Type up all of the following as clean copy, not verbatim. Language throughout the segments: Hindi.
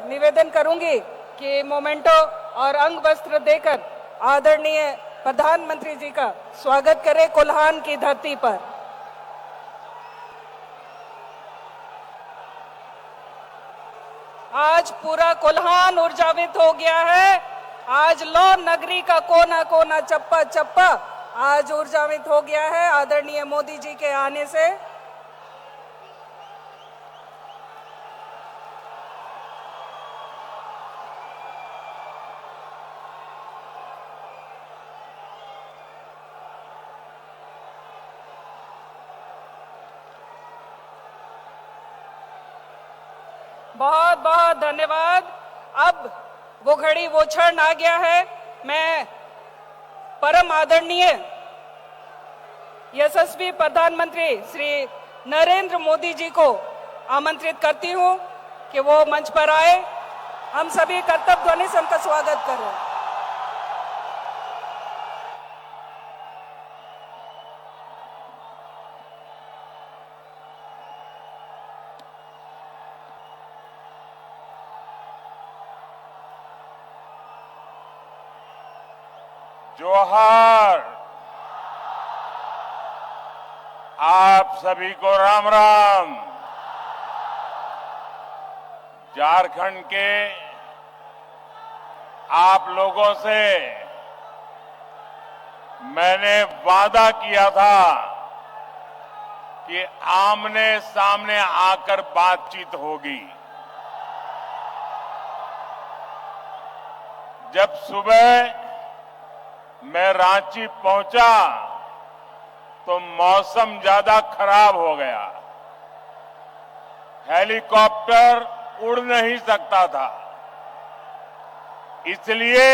निवेदन करूंगी कि मोमेंटो और अंग वस्त्र देकर आदरणीय प्रधानमंत्री जी का स्वागत करें कोल्हान की धरती पर। आज पूरा कोल्हान ऊर्जावित हो गया है। आज लौ नगरी का कोना कोना चप्पा चप्पा आज ऊर्जावित हो गया है आदरणीय मोदी जी के आने से। बहुत बहुत धन्यवाद। अब वो घड़ी वो क्षण आ गया है। मैं परम आदरणीय यशस्वी प्रधानमंत्री श्री नरेंद्र मोदी जी को आमंत्रित करती हूं कि वो मंच पर आए। हम सभी कर्तव्य ध्वनि से उनका स्वागत करें। जोहार। आप सभी को राम राम। झारखंड के आप लोगों से मैंने वादा किया था कि आमने सामने आकर बातचीत होगी। जब सुबह मैं रांची पहुंचा तो मौसम ज्यादा खराब हो गया। हेलीकॉप्टर उड़ नहीं सकता था। इसलिए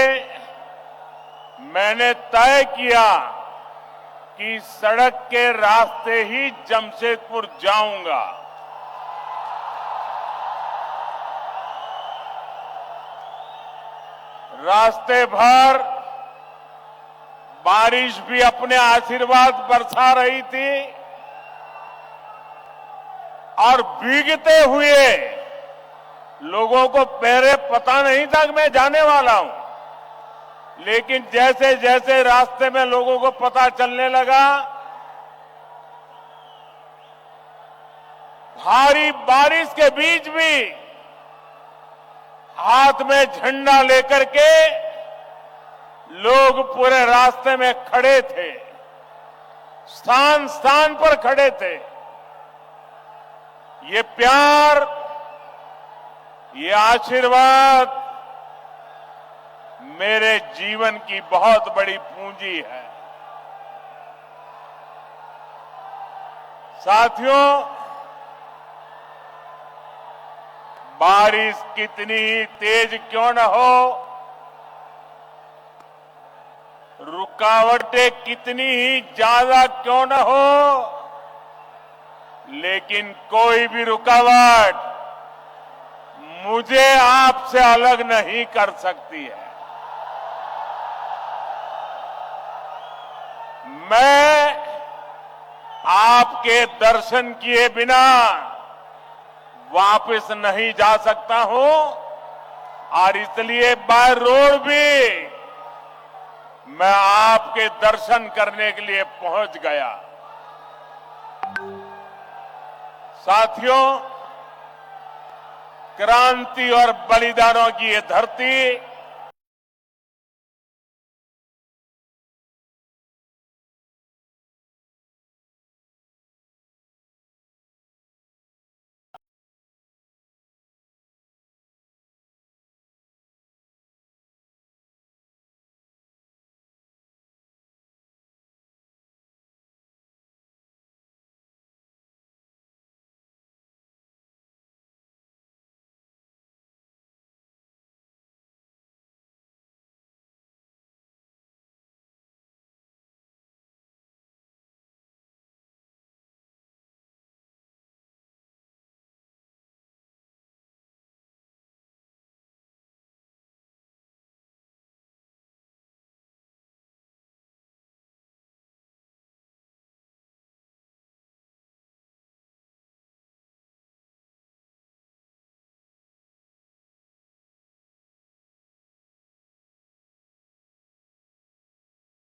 मैंने तय किया कि सड़क के रास्ते ही जमशेदपुर जाऊंगा। रास्ते भर बारिश भी अपने आशीर्वाद बरसा रही थी और भीगते हुए लोगों को पहले पता नहीं था कि मैं जाने वाला हूं, लेकिन जैसे जैसे रास्ते में लोगों को पता चलने लगा, भारी बारिश के बीच भी हाथ में झंडा लेकर के लोग पूरे रास्ते में खड़े थे, स्थान स्थान पर खड़े थे। ये प्यार, ये आशीर्वाद मेरे जीवन की बहुत बड़ी पूंजी है। साथियों, बारिश कितनी ही तेज क्यों न हो, रुकावटें कितनी ही ज्यादा क्यों न हो, लेकिन कोई भी रुकावट मुझे आपसे अलग नहीं कर सकती है। मैं आपके दर्शन किए बिना वापस नहीं जा सकता हूं और इसलिए बाय रोड भी मैं आपके दर्शन करने के लिए पहुंच गया। साथियों, क्रांति और बलिदानों की ये धरती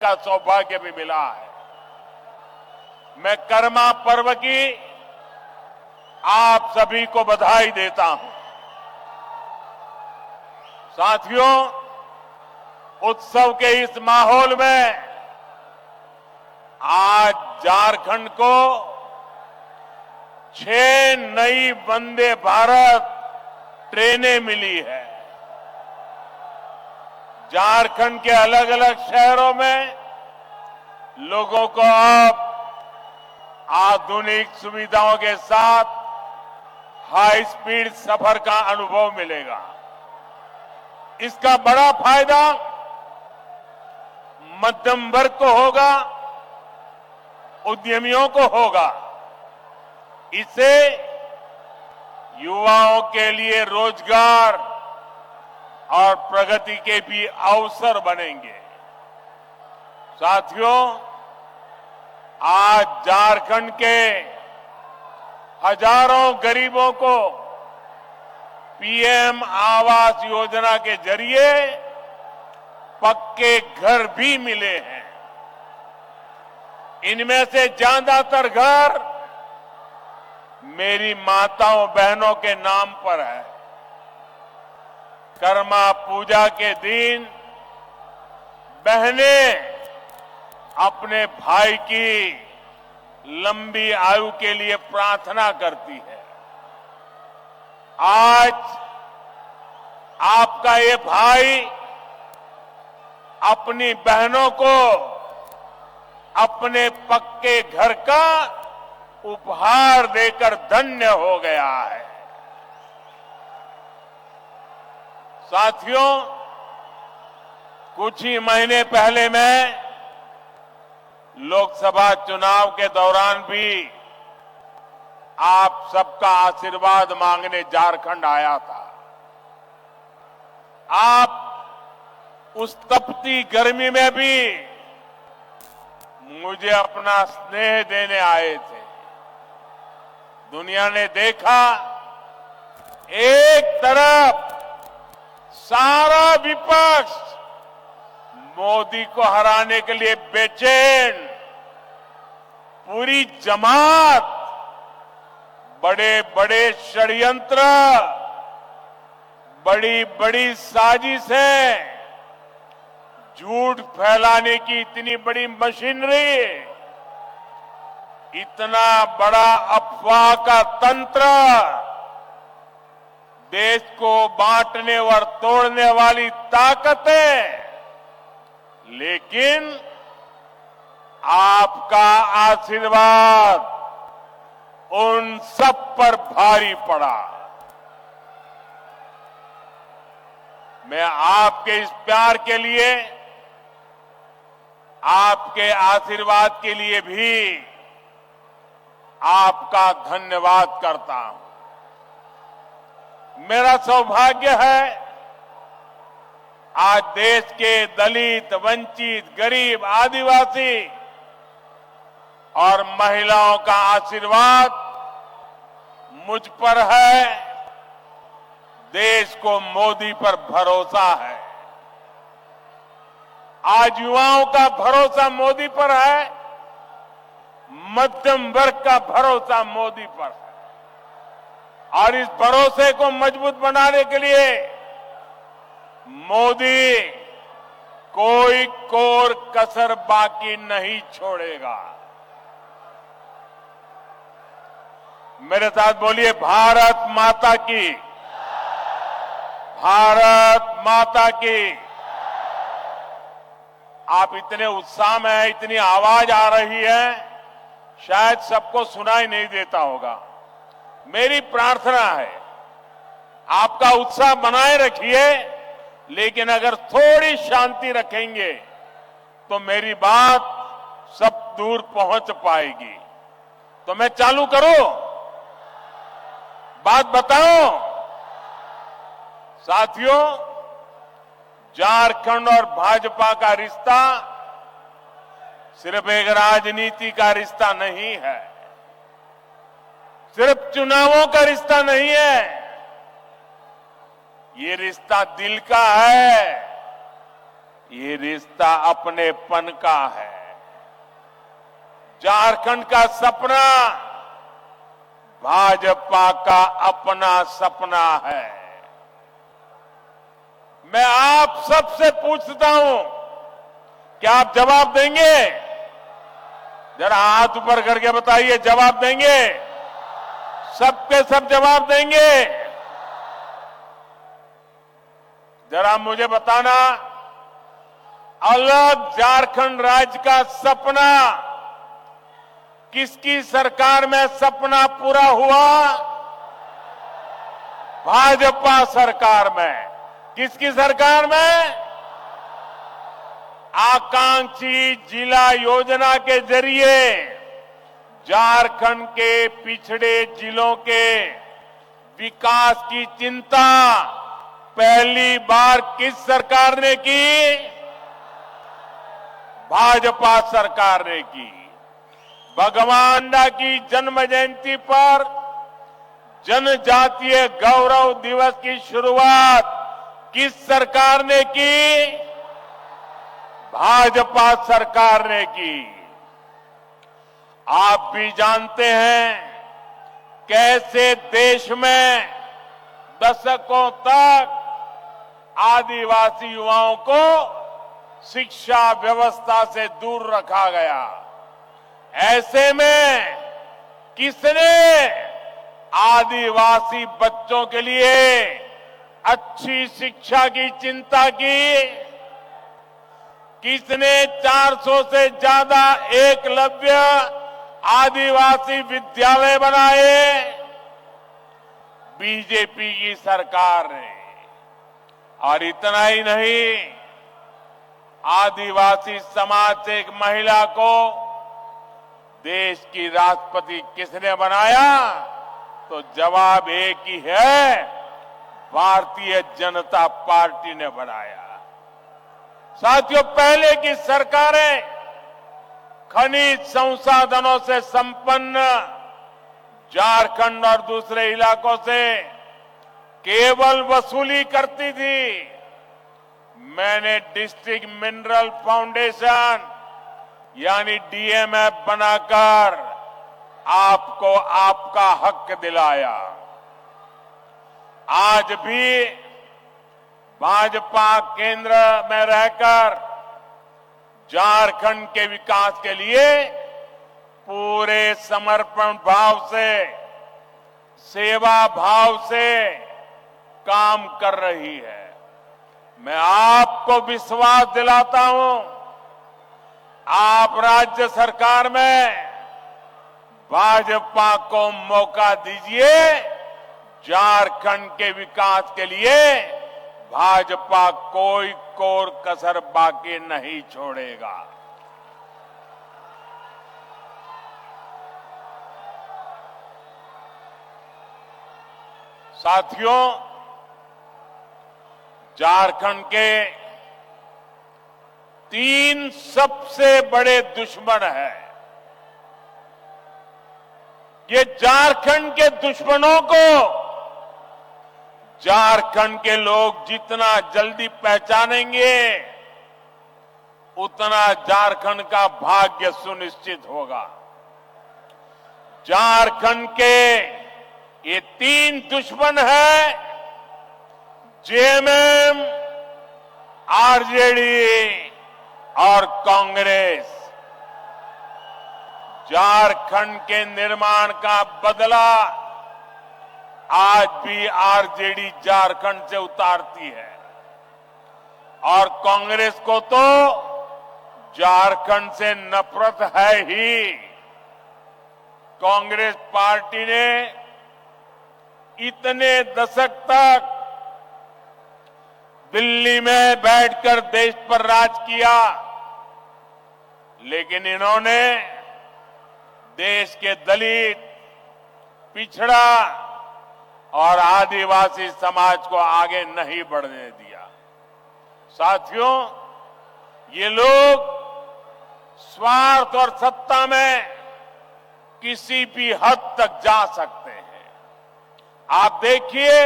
का सौभाग्य भी मिला है। मैं करमा पर्व की आप सभी को बधाई देता हूं। साथियों, उत्सव के इस माहौल में आज झारखंड को 6 नई वंदे भारत ट्रेनें मिली है। झारखंड के अलग अलग शहरों में लोगों को अब आधुनिक सुविधाओं के साथ हाई स्पीड सफर का अनुभव मिलेगा। इसका बड़ा फायदा मध्यम वर्ग को होगा, उद्यमियों को होगा। इससे युवाओं के लिए रोजगार और प्रगति के भी अवसर बनेंगे। साथियों, आज झारखंड के हजारों गरीबों को पीएम आवास योजना के जरिए पक्के घर भी मिले हैं। इनमें से ज्यादातर घर मेरी माताओं बहनों के नाम पर है। कर्मा पूजा के दिन बहनें अपने भाई की लंबी आयु के लिए प्रार्थना करती है। आज आपका ये भाई अपनी बहनों को अपने पक्के घर का उपहार देकर धन्य हो गया है। साथियों, कुछ ही महीने पहले मैं लोकसभा चुनाव के दौरान भी आप सबका आशीर्वाद मांगने झारखंड आया था। आप उस तपती गर्मी में भी मुझे अपना स्नेह देने आए थे। दुनिया ने देखा, एक तरफ सारा विपक्ष मोदी को हराने के लिए बेचैन, पूरी जमात बड़े बड़े षड्यंत्र, बड़ी बड़ी साजिशें, झूठ फैलाने की इतनी बड़ी मशीनरी, इतना बड़ा अफवाह का तंत्र, देश को बांटने और तोड़ने वाली ताकतें, लेकिन आपका आशीर्वाद उन सब पर भारी पड़ा। मैं आपके इस प्यार के लिए, आपके आशीर्वाद के लिए भी आपका धन्यवाद करता हूं। मेरा सौभाग्य है आज देश के दलित, वंचित, गरीब, आदिवासी और महिलाओं का आशीर्वाद मुझ पर है। देश को मोदी पर भरोसा है। आज युवाओं का भरोसा मोदी पर है, मध्यम वर्ग का भरोसा मोदी पर है। और इस भरोसे को मजबूत बनाने के लिए मोदी कोई कोर कसर बाकी नहीं छोड़ेगा। मेरे साथ बोलिए, भारत माता की, भारत माता की। आप इतने उत्साह में हैं, इतनी आवाज आ रही है, शायद सबको सुनाई नहीं देता होगा। मेरी प्रार्थना है, आपका उत्साह बनाए रखिए, लेकिन अगर थोड़ी शांति रखेंगे तो मेरी बात सब दूर पहुंच पाएगी। तो मैं चालू करूं, बात बताऊं। साथियों, झारखंड और भाजपा का रिश्ता सिर्फ एक राजनीति का रिश्ता नहीं है, सिर्फ चुनावों का रिश्ता नहीं है। ये रिश्ता दिल का है, ये रिश्ता अपनेपन का है। झारखंड का सपना भाजपा का अपना सपना है। मैं आप सबसे पूछता हूं, क्या आप जवाब देंगे? जरा हाथ ऊपर करके बताइए, जवाब देंगे? सबके सब जवाब देंगे? जरा मुझे बताना, अलग झारखंड राज्य का सपना किसकी सरकार में सपना पूरा हुआ? भाजपा सरकार में। किसकी सरकार में? आकांक्षी जिला योजना के जरिए झारखंड के पिछड़े जिलों के विकास की चिंता पहली बार किस सरकार ने की? भाजपा सरकार ने की। भगवान बिरसा की जन्म जयंती पर जनजातीय गौरव दिवस की शुरुआत किस सरकार ने की? भाजपा सरकार ने की। आप भी जानते हैं कैसे देश में दशकों तक आदिवासी युवाओं को शिक्षा व्यवस्था से दूर रखा गया। ऐसे में किसने आदिवासी बच्चों के लिए अच्छी शिक्षा की चिंता की? किसने 400 से ज्यादा एकलव्य आदिवासी विद्यालय बनाए? बीजेपी की सरकार ने। और इतना ही नहीं, आदिवासी समाज से एक महिला को देश की राष्ट्रपति किसने बनाया? तो जवाब एक ही है, भारतीय जनता पार्टी ने बनाया। साथियों, पहले की सरकारें खनिज संसाधनों से संपन्न झारखंड और दूसरे इलाकों से केवल वसूली करती थी। मैंने डिस्ट्रिक्ट मिनरल फाउंडेशन यानी डीएमएफ बनाकर आपको आपका हक दिलाया। आज भी भाजपा केंद्र में रहकर झारखंड के विकास के लिए पूरे समर्पण भाव से, सेवा भाव से काम कर रही है। मैं आपको विश्वास दिलाता हूं, आप राज्य सरकार में भाजपा को मौका दीजिए। झारखंड के विकास के लिए भाजपा कोई कोर कसर बाकी नहीं छोड़ेगा। साथियों, झारखंड के 3 सबसे बड़े दुश्मन हैं। ये झारखंड के दुश्मनों को झारखंड के लोग जितना जल्दी पहचानेंगे, उतना झारखंड का भाग्य सुनिश्चित होगा। झारखंड के ये 3 दुश्मन हैं, जेएमएम, आरजेडी और कांग्रेस। झारखंड के निर्माण का बदला आज भी आरजेडी झारखंड से उतारती है और कांग्रेस को तो झारखंड से नफरत है ही। कांग्रेस पार्टी ने इतने दशक तक दिल्ली में बैठकर देश पर राज किया, लेकिन इन्होंने देश के दलित, पिछड़ा और आदिवासी समाज को आगे नहीं बढ़ने दिया। साथियों, ये लोग स्वार्थ और सत्ता में किसी भी हद तक जा सकते हैं। आप देखिए,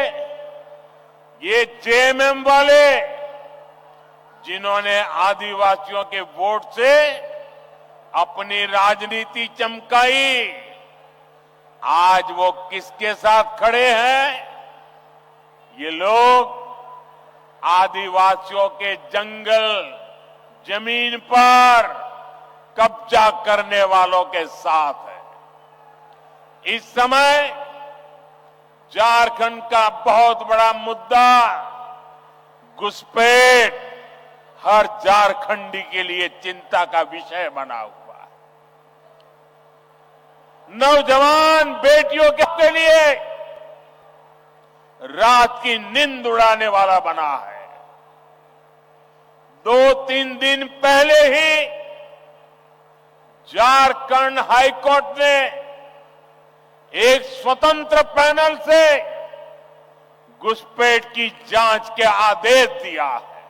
ये जेएमएम वाले जिन्होंने आदिवासियों के वोट से अपनी राजनीति चमकाई, आज वो किसके साथ खड़े हैं? ये लोग आदिवासियों के जंगल, जमीन पर कब्जा करने वालों के साथ है। इस समय झारखंड का बहुत बड़ा मुद्दा घुसपैठ हर झारखंडी के लिए चिंता का विषय बना हुआ है। नौजवान बेटियों के लिए रात की नींद उड़ाने वाला बना है। 2-3 दिन पहले ही झारखंड हाईकोर्ट ने एक स्वतंत्र पैनल से घुसपैठ की जांच के आदेश दिया है,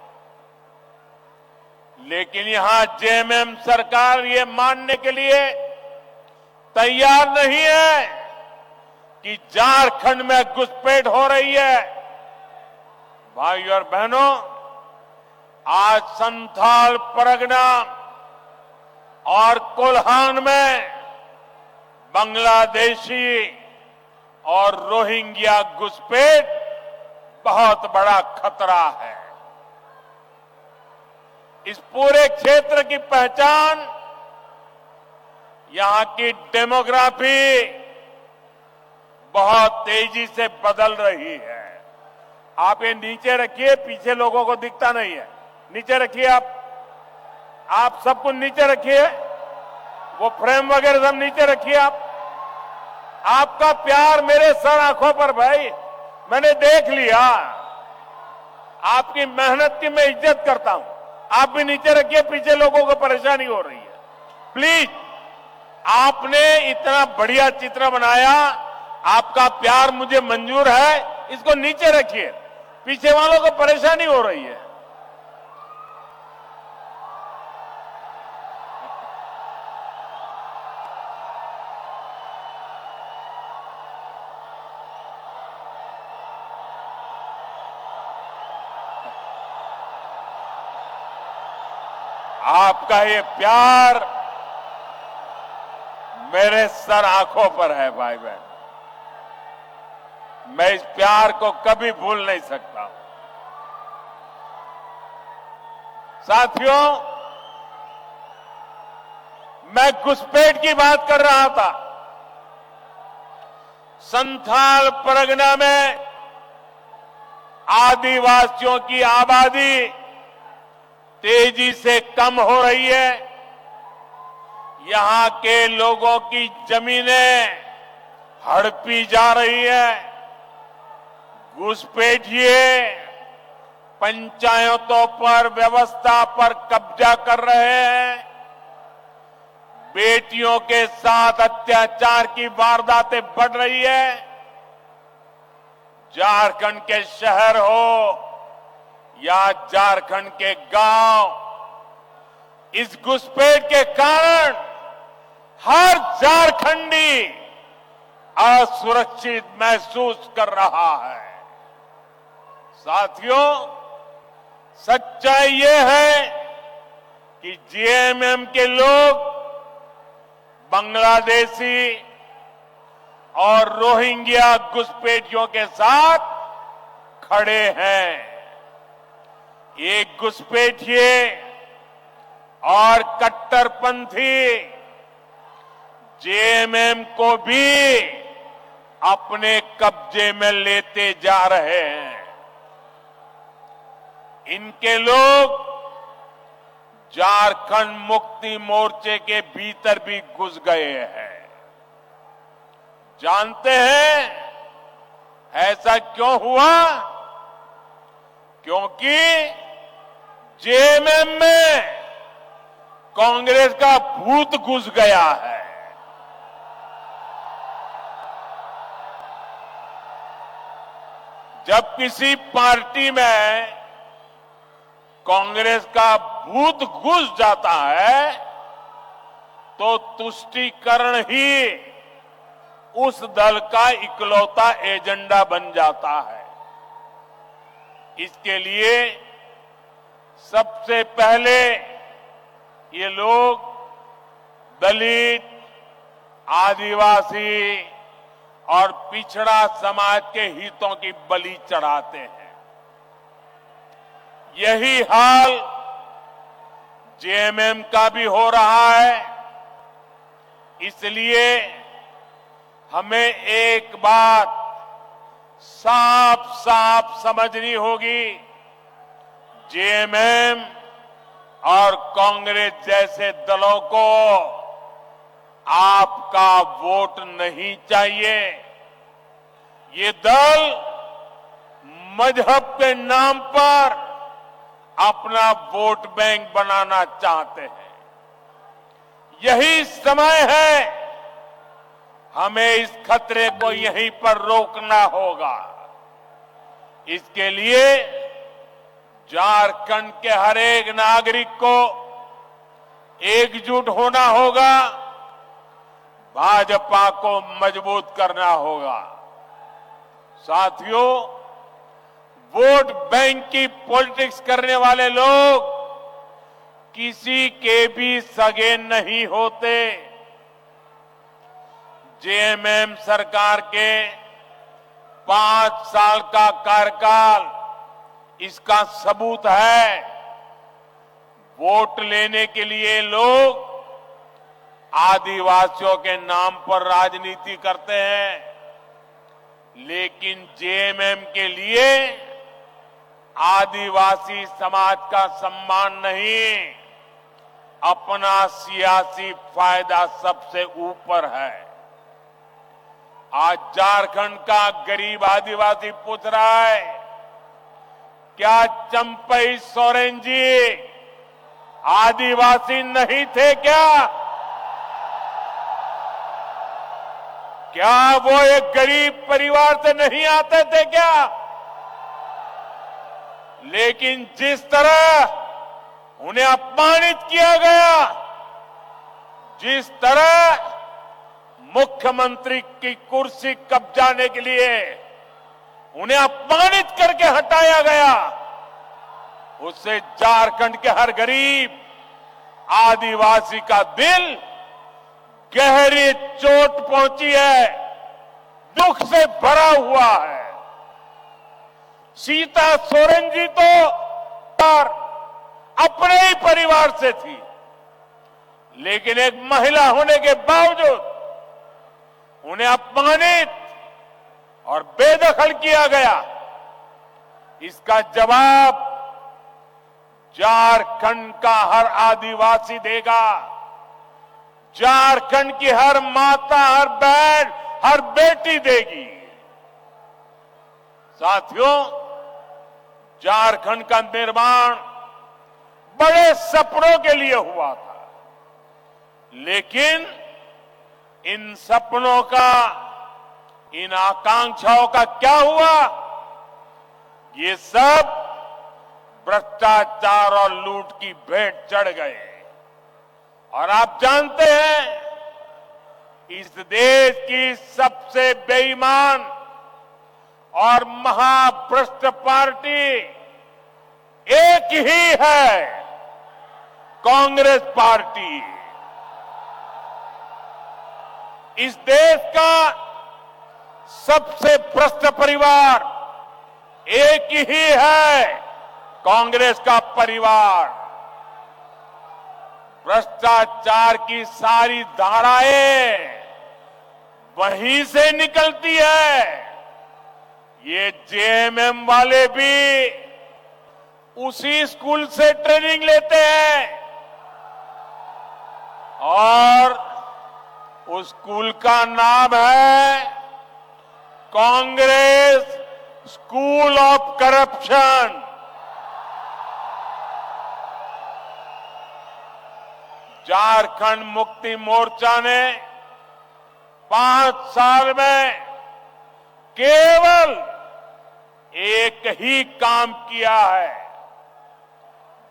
लेकिन यहां जेएमएम सरकार ये मानने के लिए तैयार नहीं है कि झारखंड में घुसपैठ हो रही है। भाइयों और बहनों, आज संथाल परगना और कोल्हान में बांग्लादेशी और रोहिंग्या घुसपैठ बहुत बड़ा खतरा है। इस पूरे क्षेत्र की पहचान, यहां की डेमोग्राफी बहुत तेजी से बदल रही है। आप ये नीचे रखिए, पीछे लोगों को दिखता नहीं है। नीचे रखिए, आप सब कुछ नीचे रखिए, वो फ्रेम वगैरह सब नीचे रखिए। आपका प्यार मेरे सर आंखों पर भाई, मैंने देख लिया। आपकी मेहनत की मैं इज्जत करता हूं। आप भी नीचे रखिए, पीछे लोगों को परेशानी हो रही है। प्लीज, आपने इतना बढ़िया चित्र बनाया, आपका प्यार मुझे मंजूर है, इसको नीचे रखिए, पीछे वालों को परेशानी हो रही है। आपका ये प्यार मेरे सर आंखों पर है भाई बहन, मैं इस प्यार को कभी भूल नहीं सकता। साथियों, मैं घुसपैठ की बात कर रहा था। संथाल परगना में आदिवासियों की आबादी तेजी से कम हो रही है। यहां के लोगों की जमीनें हड़पी जा रही है। घुसपैठिए पंचायतों पर, व्यवस्था पर कब्जा कर रहे हैं। बेटियों के साथ अत्याचार की वारदातें बढ़ रही है। झारखंड के शहर हो या झारखंड के गांव, इस घुसपैठ के कारण हर झारखंडी असुरक्षित महसूस कर रहा है। साथियों, सच्चाई ये है कि जेएमएम के लोग बांग्लादेशी और रोहिंग्या घुसपैठियों के साथ खड़े हैं। एक घुसपैठिए और कट्टरपंथी जेएमएम को भी अपने कब्जे में लेते जा रहे हैं। इनके लोग झारखंड मुक्ति मोर्चे के भीतर भी घुस गए हैं। जानते हैं ऐसा क्यों हुआ? क्योंकि जेएमएम में कांग्रेस का भूत घुस गया है। जब किसी पार्टी में कांग्रेस का भूत घुस जाता है तो तुष्टीकरण ही उस दल का इकलौता एजेंडा बन जाता है। इसके लिए सबसे पहले ये लोग दलित, आदिवासी और पिछड़ा समाज के हितों की बलि चढ़ाते हैं। यही हाल जेएमएम का भी हो रहा है। इसलिए हमें एक बात साफ साफ समझनी होगी, जेएमएम और कांग्रेस जैसे दलों को आपका वोट नहीं चाहिए। ये दल मजहब के नाम पर अपना वोट बैंक बनाना चाहते हैं। यही समय है, हमें इस खतरे को यहीं पर रोकना होगा। इसके लिए झारखंड के हर एक नागरिक को एकजुट होना होगा, भाजपा को मजबूत करना होगा। साथियों, वोट बैंक की पॉलिटिक्स करने वाले लोग किसी के भी सगे नहीं होते। जेएमएम सरकार के 5 साल का कार्यकाल इसका सबूत है। वोट लेने के लिए लोग आदिवासियों के नाम पर राजनीति करते हैं, लेकिन जेएमएम के लिए आदिवासी समाज का सम्मान नहीं, अपना सियासी फायदा सबसे ऊपर है। आज झारखंड का गरीब आदिवासी पूछ रहा है, क्या चंपई सोरेन जी आदिवासी नहीं थे क्या? क्या वो एक गरीब परिवार से नहीं आते थे क्या? लेकिन जिस तरह उन्हें अपमानित किया गया, जिस तरह मुख्यमंत्री की कुर्सी कब्जाने के लिए उन्हें अपमानित करके हटाया गया, उससे झारखंड के हर गरीब आदिवासी का दिल गहरी चोट पहुंची है, दुख से भरा हुआ है। सीता सोरेन जी तो अपने ही परिवार से थी, लेकिन एक महिला होने के बावजूद उन्हें अपमानित और बेदखल किया गया। इसका जवाब झारखंड का हर आदिवासी देगा। झारखंड की हर माता, हर बहन, हर बेटी देगी। साथियों, झारखंड का निर्माण बड़े सपनों के लिए हुआ था, लेकिन इन सपनों का, इन आकांक्षाओं का क्या हुआ? ये सब भ्रष्टाचार और लूट की भेंट चढ़ गए। और आप जानते हैं, इस देश की सबसे बेईमान और महाभ्रष्ट पार्टी एक ही है, कांग्रेस पार्टी। इस देश का सबसे भ्रष्ट परिवार एक ही है, कांग्रेस का परिवार। भ्रष्टाचार की सारी धाराएं वहीं से निकलती है। ये जेएमएम वाले भी उसी स्कूल से ट्रेनिंग लेते हैं, और उस स्कूल का नाम है Congress school of corruption. Jharkhand Mukti Morcha ने 5 साल में केवल एक ही काम किया है,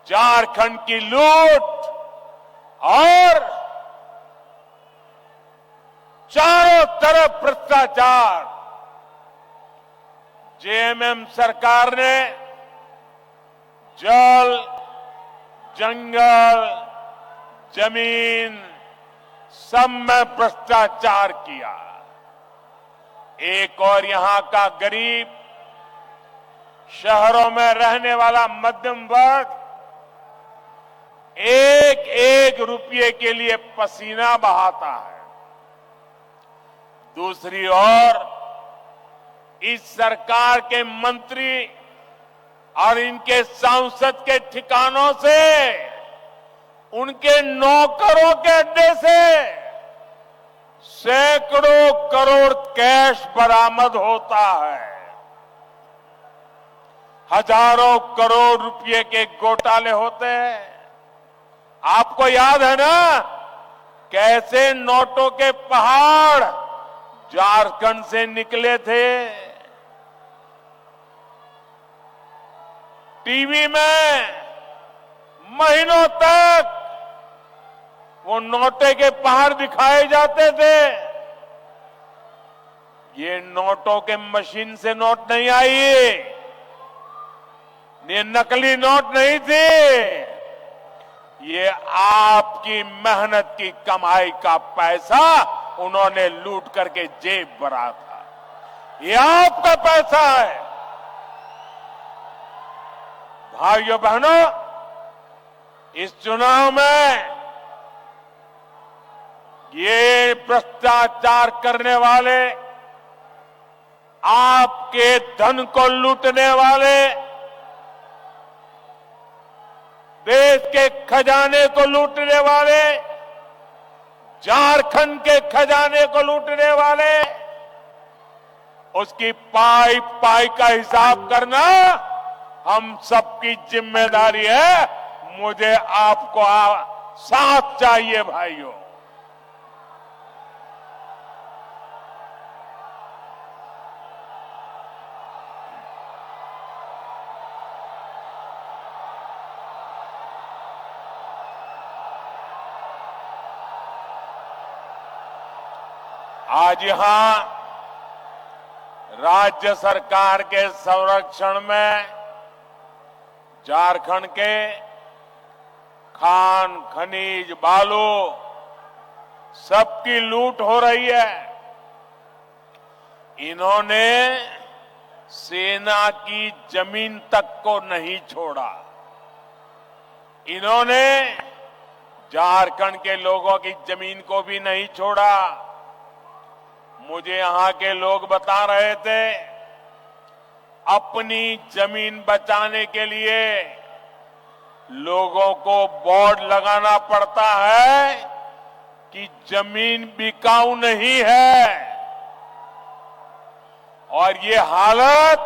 झारखंड की लूट और चारों तरफ भ्रष्टाचार। जेएमएम सरकार ने जल, जंगल, जमीन सब में भ्रष्टाचार किया। एक और यहां का गरीब, शहरों में रहने वाला मध्यम वर्ग एक एक रुपये के लिए पसीना बहाता है। दूसरी ओर इस सरकार के मंत्री और इनके सांसद के ठिकानों से, उनके नौकरों के अड्डे से सैकड़ों करोड़ कैश बरामद होता है। हजारों करोड़ रुपए के घोटाले होते हैं। आपको याद है ना कैसे नोटों के पहाड़ झारखंड से निकले थे। टीवी में महीनों तक वो नोटे के पहाड़ दिखाए जाते थे। ये नोटों के मशीन से नोट नहीं आई, ये नकली नोट नहीं थे, ये आपकी मेहनत की कमाई का पैसा उन्होंने लूट करके जेब भरा था। ये आपका पैसा है। भाइयों बहनों, इस चुनाव में ये भ्रष्टाचार करने वाले, आपके धन को लूटने वाले, देश के खजाने को लूटने वाले, झारखंड के खजाने को लूटने वाले, उसकी पाई पाई का हिसाब करना हम सबकी जिम्मेदारी है। मुझे आपको साथ चाहिए भाइयों। आज यहां राज्य सरकार के संरक्षण में झारखंड के खान, खनिज, बालू सबकी लूट हो रही है। इन्होंने सेना की जमीन तक को नहीं छोड़ा। इन्होंने झारखंड के लोगों की जमीन को भी नहीं छोड़ा। मुझे यहां के लोग बता रहे थे, अपनी जमीन बचाने के लिए लोगों को बोर्ड लगाना पड़ता है कि जमीन बिकाऊ नहीं है। और ये हालत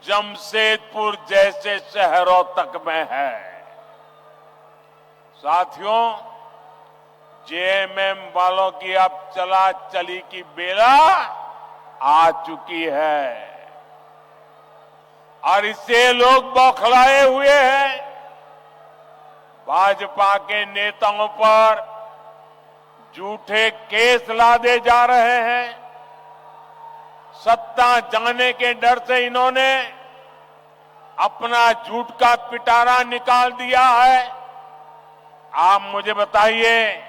जमशेदपुर जैसे शहरों तक में है। साथियों, जेएमएम वालों की अब चला चली की बेला आ चुकी है और इससे लोग बौखलाए हुए हैं। भाजपा के नेताओं पर झूठे केस लादे जा रहे हैं। सत्ता जाने के डर से इन्होंने अपना झूठ का पिटारा निकाल दिया है। आप मुझे बताइए,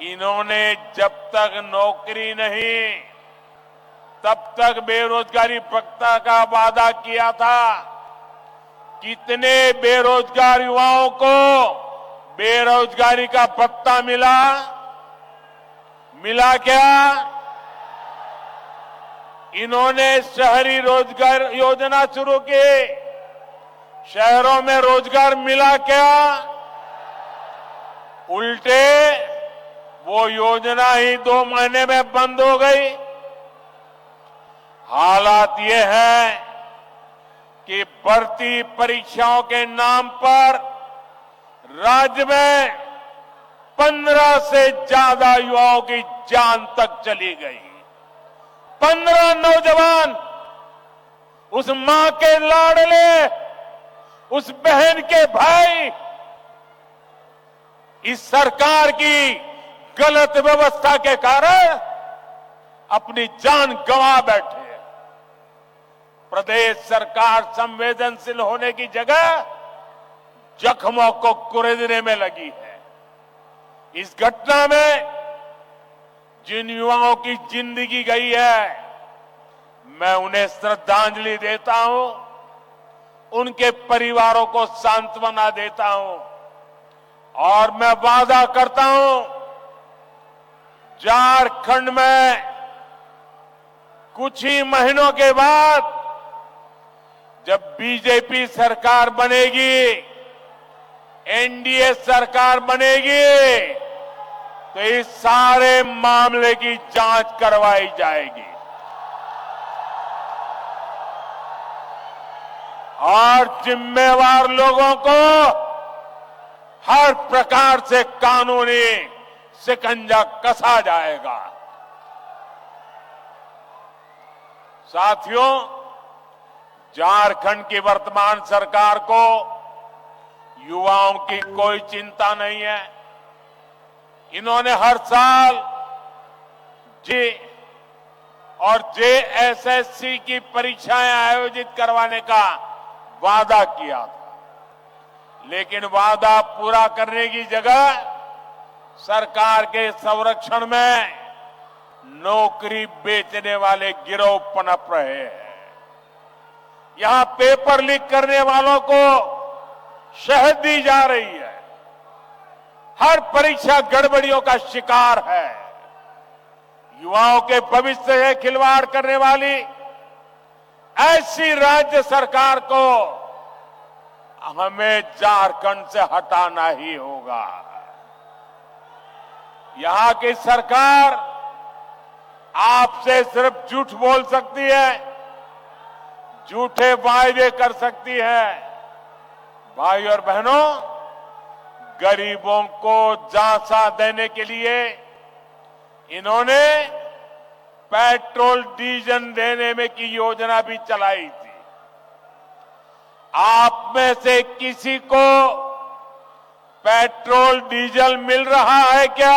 इन्होंने जब तक नौकरी नहीं, तब तक बेरोजगारी भत्ता का वादा किया था। कितने बेरोजगार युवाओं को बेरोजगारी का भत्ता मिला? मिला क्या? इन्होंने शहरी रोजगार योजना शुरू की, शहरों में रोजगार मिला क्या? उल्टे वो योजना ही 2 महीने में बंद हो गई। हालात ये है कि भर्ती परीक्षाओं के नाम पर राज्य में 15 से ज्यादा युवाओं की जान तक चली गई। 15 नौजवान उस मां के लाडले, उस बहन के भाई इस सरकार की गलत व्यवस्था के कारण अपनी जान गंवा बैठे। प्रदेश सरकार संवेदनशील होने की जगह जख्मों को कुरेदने में लगी है। इस घटना में जिन युवाओं की जिंदगी गई है, मैं उन्हें श्रद्धांजलि देता हूं, उनके परिवारों को सांत्वना देता हूं और मैं वादा करता हूं, झारखंड में कुछ ही महीनों के बाद जब बीजेपी सरकार बनेगी, एनडीए सरकार बनेगी, तो इस सारे मामले की जांच करवाई जाएगी और जिम्मेवार लोगों को हर प्रकार से कानूनी शिकंजा कसा जाएगा। साथियों, झारखंड की वर्तमान सरकार को युवाओं की कोई चिंता नहीं है। इन्होंने हर साल जी और जेएसएससी की परीक्षाएं आयोजित करवाने का वादा किया था, लेकिन वादा पूरा करने की जगह सरकार के संरक्षण में नौकरी बेचने वाले गिरोह पनप रहे हैं। यहां पेपर लीक करने वालों को शहद दी जा रही है। हर परीक्षा गड़बड़ियों का शिकार है। युवाओं के भविष्य से खिलवाड़ करने वाली ऐसी राज्य सरकार को हमें झारखंड से हटाना ही होगा। यहां की सरकार आपसे सिर्फ झूठ बोल सकती है, झूठे वायदे कर सकती है। भाई और बहनों, गरीबों को झांसा देने के लिए इन्होंने पेट्रोल डीजल देने में की योजना भी चलाई थी। आप में से किसी को पेट्रोल डीजल मिल रहा है क्या?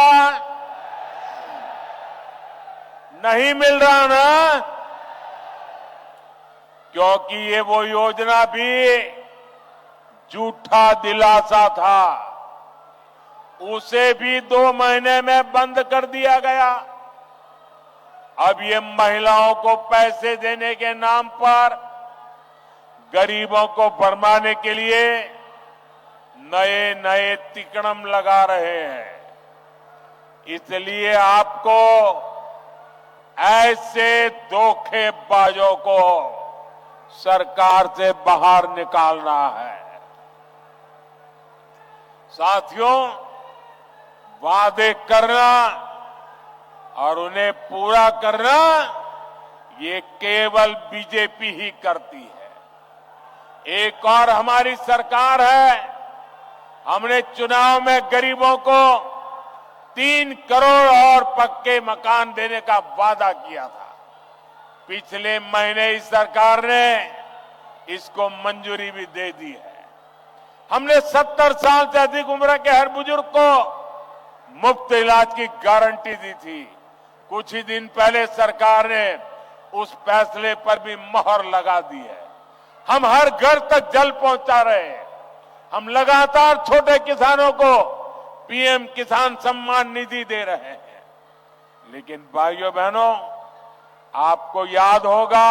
नहीं मिल रहा ना? क्योंकि ये वो योजना भी झूठा दिलासा था, उसे भी 2 महीने में बंद कर दिया गया। अब ये महिलाओं को पैसे देने के नाम पर गरीबों को भरमाने के लिए नए नए तिकड़म लगा रहे हैं। इसलिए आपको ऐसे धोखेबाजों को सरकार से बाहर निकालना है। साथियों, वादे करना और उन्हें पूरा करना ये केवल बीजेपी ही करती है। एक और हमारी सरकार है। हमने चुनाव में गरीबों को 3 करोड़ और पक्के मकान देने का वादा किया था। पिछले महीने इस सरकार ने इसको मंजूरी भी दे दी है। हमने 70 साल से अधिक उम्र के हर बुजुर्ग को मुफ्त इलाज की गारंटी दी थी। कुछ ही दिन पहले सरकार ने उस फैसले पर भी मोहर लगा दी है। हम हर घर तक जल पहुंचा रहे हैं। हम लगातार छोटे किसानों को पीएम किसान सम्मान निधि दे रहे हैं। लेकिन भाइयों बहनों, आपको याद होगा,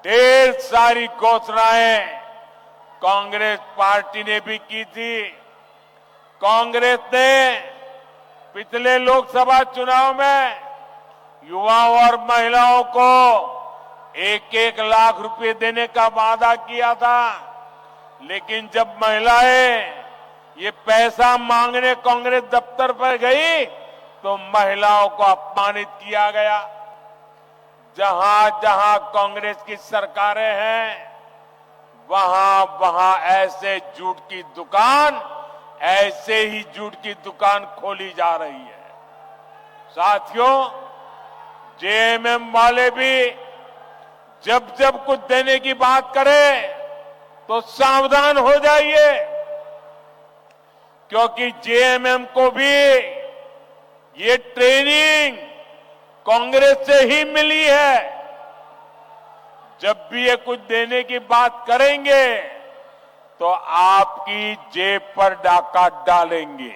ढेर सारी घोषणाएं कांग्रेस पार्टी ने भी की थी। कांग्रेस ने पिछले लोकसभा चुनाव में युवाओं और महिलाओं को 1-1 लाख रुपए देने का वादा किया था, लेकिन जब महिलाएं ये पैसा मांगने कांग्रेस दफ्तर पर गई तो महिलाओं को अपमानित किया गया। जहां जहां कांग्रेस की सरकारें हैं, वहां वहां ऐसे झूठ की दुकान, ऐसे ही झूठ की दुकान खोली जा रही है। साथियों, जेएमएम वाले भी जब जब कुछ देने की बात करें तो सावधान हो जाइए, क्योंकि जेएमएम को भी ये ट्रेनिंग कांग्रेस से ही मिली है। जब भी ये कुछ देने की बात करेंगे तो आपकी जेब पर डाका डालेंगे।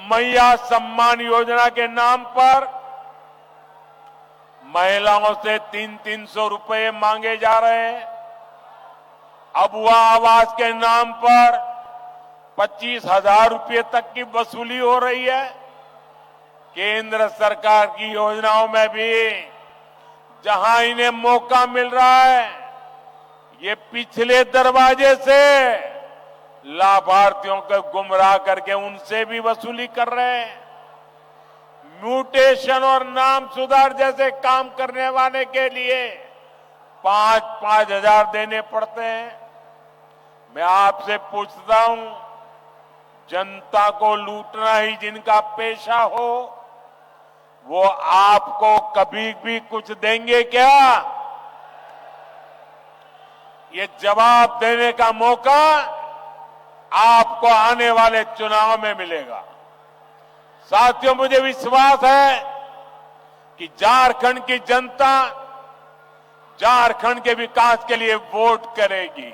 मैया सम्मान योजना के नाम पर महिलाओं से 300-300 रुपए मांगे जा रहे हैं। अबुआ आवास के नाम पर 25,000 रुपये तक की वसूली हो रही है। केंद्र सरकार की योजनाओं में भी जहां इन्हें मौका मिल रहा है, ये पिछले दरवाजे से लाभार्थियों को गुमराह करके उनसे भी वसूली कर रहे हैं। म्यूटेशन और नाम सुधार जैसे काम करने वाले के लिए 5-5 हजार देने पड़ते हैं। मैं आपसे पूछता हूं, जनता को लूटना ही जिनका पेशा हो, वो आपको कभी भी कुछ देंगे क्या? ये जवाब देने का मौका आपको आने वाले चुनाव में मिलेगा। साथियों, मुझे विश्वास है कि झारखंड की जनता झारखंड के विकास के लिए वोट करेगी।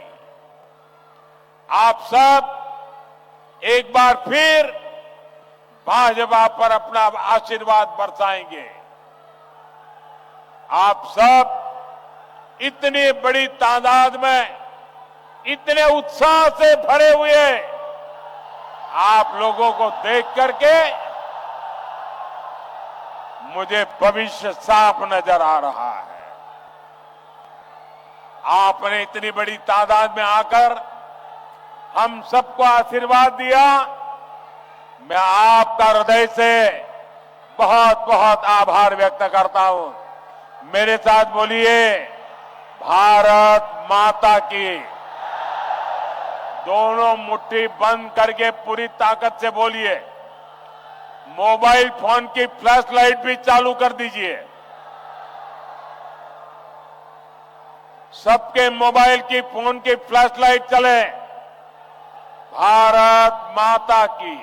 आप सब एक बार फिर भाजपा पर अपना आशीर्वाद बरसाएंगे। आप सब इतनी बड़ी तादाद में इतने उत्साह से भरे हुए आप लोगों को देख करके मुझे भविष्य साफ नजर आ रहा है। आपने इतनी बड़ी तादाद में आकर हम सबको आशीर्वाद दिया। मैं आपका हृदय से बहुत बहुत आभार व्यक्त करता हूं। मेरे साथ बोलिए, भारत माता की। दोनों मुट्ठी बंद करके पूरी ताकत से बोलिए। मोबाइल फोन की फ्लैश लाइट भी चालू कर दीजिए। सबके मोबाइल की फोन की फ्लैश लाइट चले। भारत माता की,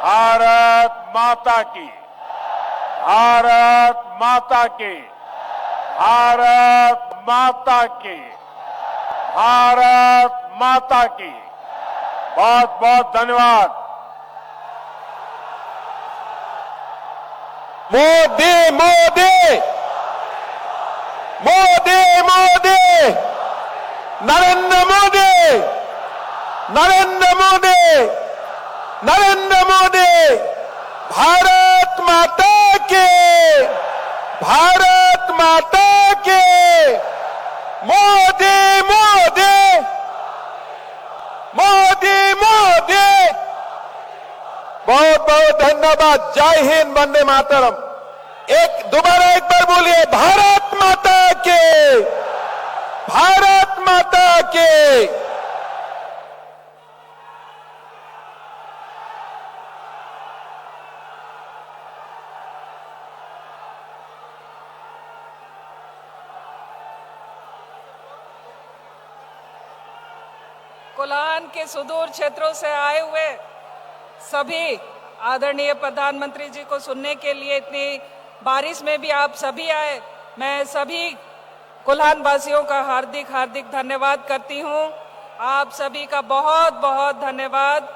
भारत माता की, भारत माता की, भारत माता की, भारत माता की। बहुत बहुत धन्यवाद। मोदी मोदी मोदी मोदी, नरेंद्र मोदी, नरेंद्र मोदी, नरेंद्र मोदी। भारत माता के, भारत माता के। मोदी मोदी, मोदी मोदी। बहुत बहुत धन्यवाद। जय हिंद, वंदे मातरम। दोबारा एक बार बोलिए, भारत माता के, भारत माता के। कोल्हान के सुदूर क्षेत्रों से आए हुए सभी आदरणीय प्रधानमंत्री जी को सुनने के लिए इतनी बारिश में भी आप सभी आए। मैं सभी कोल्हान वासियों का हार्दिक हार्दिक धन्यवाद करती हूं। आप सभी का बहुत बहुत धन्यवाद।